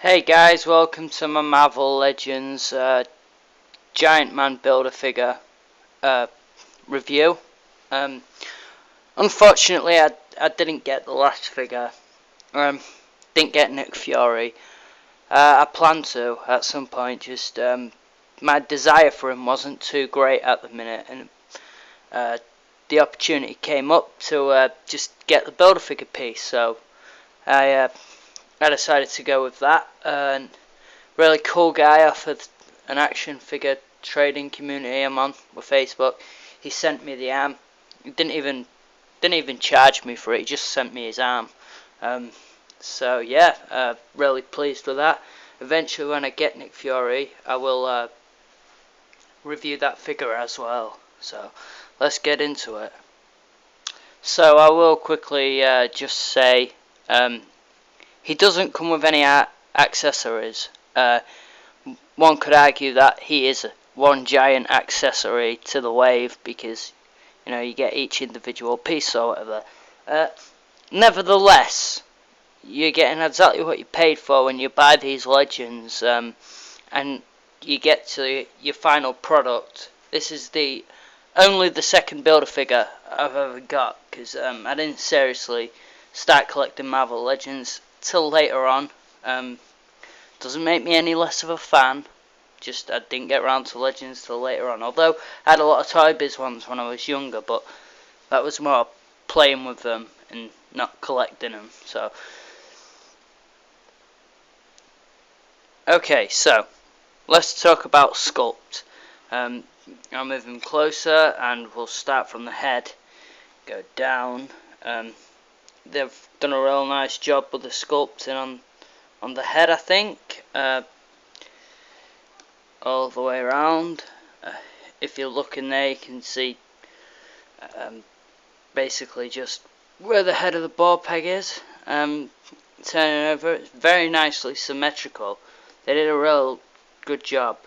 Hey guys, welcome to my Marvel Legends Giant Man Build-A-Figure review. Unfortunately, I didn't get the last figure. Didn't get Nick Fury. I plan to at some point. Just my desire for him wasn't too great at the minute, and the opportunity came up to just get the Build-A-Figure piece. So I decided to go with that. Really cool guy offered an action figure trading community I'm on with Facebook. He sent me the arm. He didn't even charge me for it. He just sent me his arm. So yeah, really pleased with that. Eventually, when I get Nick Fury, I will review that figure as well. So let's get into it. So I will quickly just say he doesn't come with any accessories. One could argue that he is one giant accessory to the wave because you get each individual piece or whatever. Nevertheless, you're getting exactly what you paid for when you buy these legends, and you get to your final product. This is only the second Build-A-Figure I've ever got because I didn't seriously start collecting Marvel Legends till later on. Doesn't make me any less of a fan. Just I didn't get around to Legends till later on. Although I had a lot of Toy Biz ones when I was younger, but that was more playing with them and not collecting them. So okay, so let's talk about Sculpt. I'll move him closer, and we'll start from the head, go down. They've done a real nice job with the sculpting on the head, I think, all the way around. If you look in there, you can see basically just where the head of the ball peg is, turning over. It's very nicely symmetrical. They did a real good job,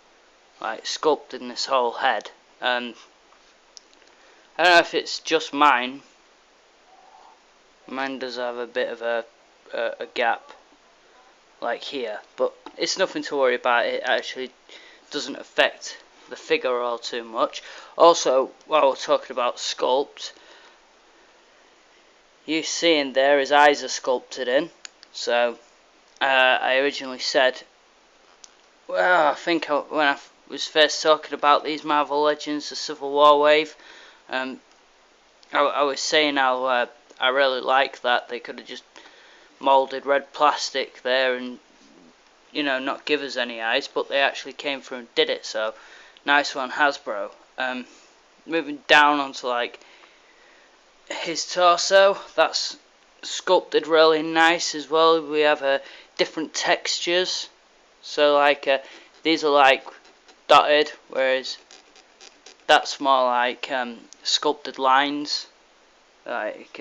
like sculpting this whole head. I don't know if it's just mine. Mine does have a bit of a gap, like here, but it's nothing to worry about. It actually doesn't affect the figure all too much. Also, while we're talking about sculpt, you see in there his eyes are sculpted in. So I originally said, well, I think when I was first talking about these Marvel Legends, the Civil War wave, I was saying how I really like that they could have just moulded red plastic there and not give us any eyes, but they actually came through and did it. So nice one, Hasbro. Moving down onto like his torso, that's sculpted really nice as well. We have different textures, so like these are like dotted, whereas that's more like sculpted lines, like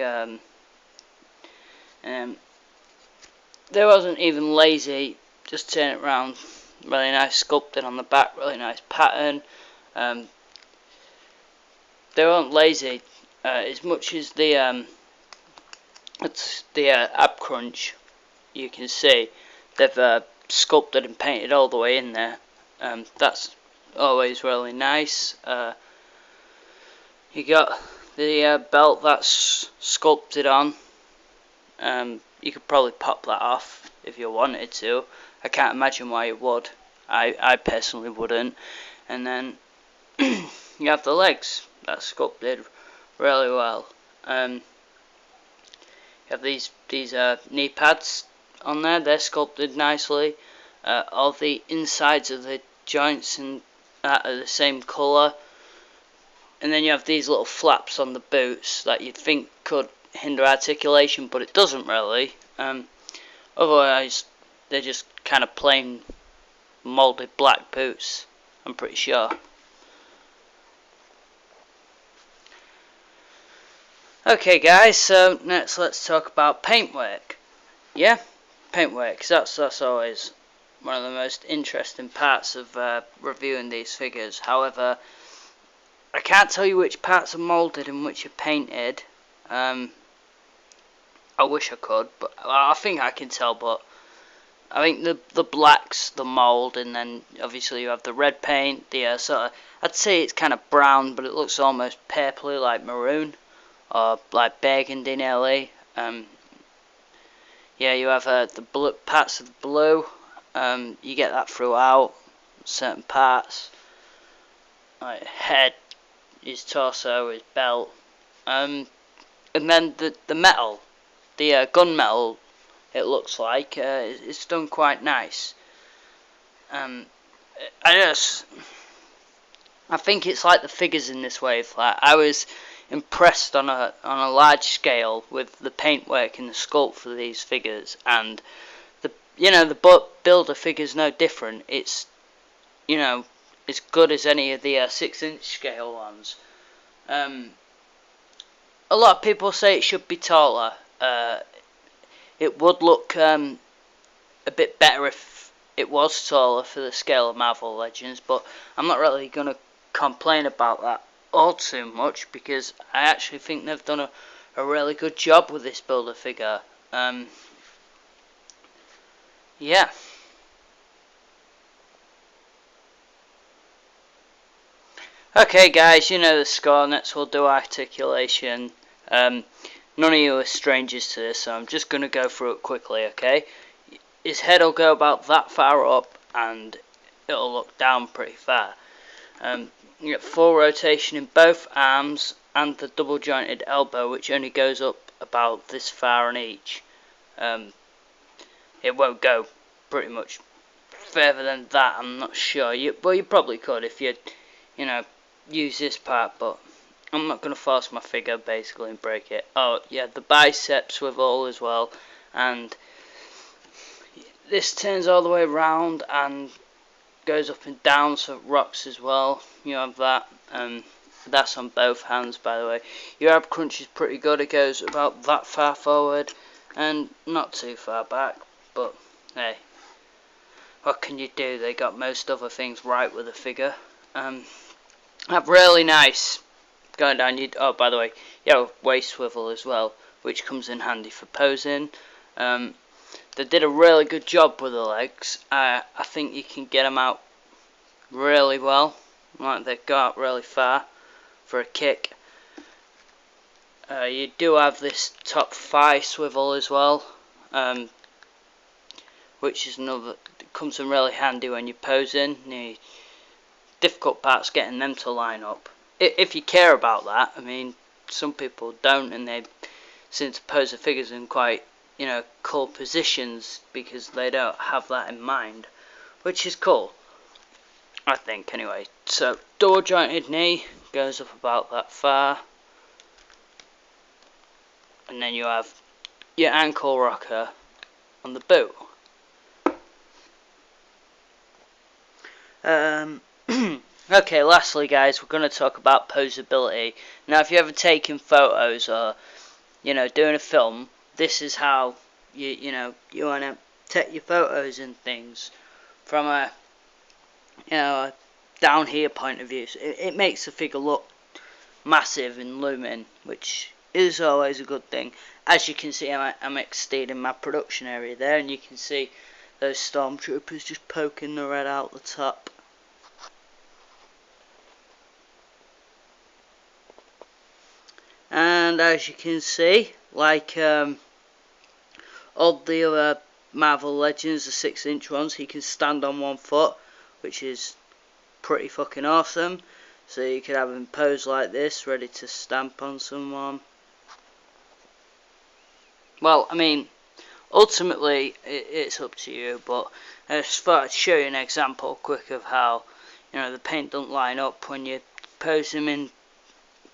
there wasn't even lazy. Just turn it around. Really nice sculpting on the back. Really nice pattern. They weren't lazy as much as the ab crunch. You can see they've sculpted and painted all the way in there. That's always really nice. You got the belt that's sculpted on. You could probably pop that off if you wanted to. I can't imagine why you would. I personally wouldn't. And then you have the legs. That's sculpted really well. You have these knee pads on there. They're sculpted nicely. All the insides of the joints and that are the same colour. And then you have these little flaps on the boots that you'd think could hinder articulation, but it doesn't really. Otherwise, they're just kind of plain moulded black boots, I'm pretty sure. Okay guys, so next let's talk about paintwork. Yeah, paintwork, 'cause that's always one of the most interesting parts of reviewing these figures. However, I can't tell you which parts are moulded and which are painted. I wish I could, but I think I can tell, but I think the black's the mould, and then obviously you have the red paint. The sort of, I'd say it's kind of brown, but it looks almost purpley, like maroon or like burgundy nearly. Yeah, you have the blue, parts of the blue. You get that throughout certain parts, like head, his torso, his belt, and then the metal, the gun metal. It looks like it's done quite nice. I think it's like the figures in this wave. Like I was impressed on a large scale with the paintwork and the sculpt for these figures, and the builder figure's no different. It's as good as any of the 6-inch scale ones. A lot of people say it should be taller. It would look a bit better if it was taller for the scale of Marvel Legends, but I'm not really going to complain about that all too much, because I actually think they've done a really good job with this builder figure. Yeah. Okay guys, you know the score. Next we'll do articulation. None of you are strangers to this, so I'm just going to go through it quickly, okay? His head will go about that far up, and it'll look down pretty far. You get full rotation in both arms, and the double jointed elbow, which only goes up about this far on each. It won't go pretty much further than that, I'm not sure. Well, you probably could if you use this part, but I'm not going to force my figure basically and break it. Oh yeah, the bicep swivel as well, and this turns all the way around and goes up and down, so it rocks as well. You have that. That's on both hands, by the way. Your ab crunch is pretty good. It goes about that far forward and not too far back, but hey, what can you do? They got most other things right with the figure. Have really nice going down. Oh, by the way, you have waist swivel as well, which comes in handy for posing. They did a really good job with the legs. I think you can get them out really well. Like they go out really far for a kick. You do have this top thigh swivel as well, which is another that comes in really handy when you're posing. The difficult part's getting them to line up. If you care about that, I mean, some people don't, and they seem to pose the figures in quite cool positions because they don't have that in mind, which is cool, I think, anyway. So double jointed knee goes up about that far, and then you have your ankle rocker on the boot. Okay, lastly guys, we're going to talk about posability. Now if you've ever taken photos or doing a film, this is how you want to take your photos and things from a a down here point of view. So it makes the figure look massive and looming, which is always a good thing. As you can see, I'm extending my production area there, and you can see those stormtroopers just poking the red out the top. And as you can see, like all the other Marvel Legends, the 6-inch ones, he can stand on one foot, which is pretty fucking awesome. So you could have him pose like this, ready to stamp on someone. Well, I mean, ultimately it's up to you, but I just thought I'd show you an example quick of how the paint don't line up when you pose him in.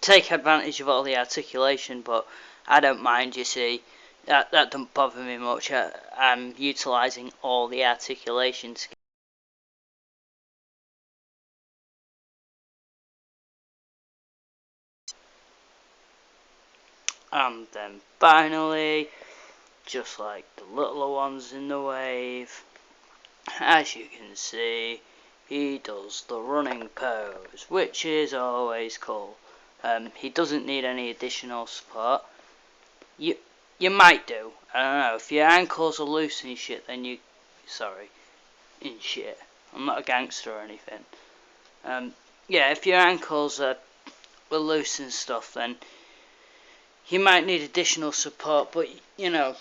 Take advantage of all the articulation, but I don't mind, you see. That doesn't bother me much. I'm utilising all the articulations. And then finally, just like the littler ones in the wave, as you can see, he does the running pose, which is always cool. He doesn't need any additional support. You might do. I don't know. If your ankles are loose and shit, then you sorry, in shit. I'm not a gangster or anything. Yeah, if your ankles are loose and stuff, then you might need additional support, but you know,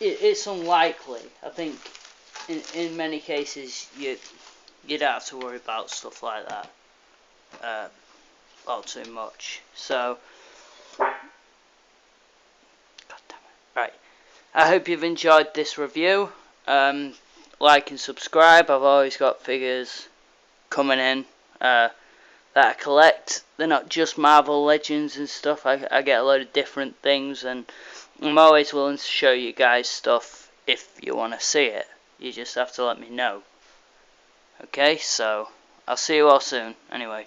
it's unlikely. I think in many cases you don't have to worry about stuff like that all too much. So, God damn it. Right, I hope you've enjoyed this review. Like and subscribe. I've always got figures coming in that I collect. They're not just Marvel Legends and stuff. I get a load of different things, and I'm always willing to show you guys stuff if you want to see it. You just have to let me know. Okay, so I'll see you all soon. Anyway.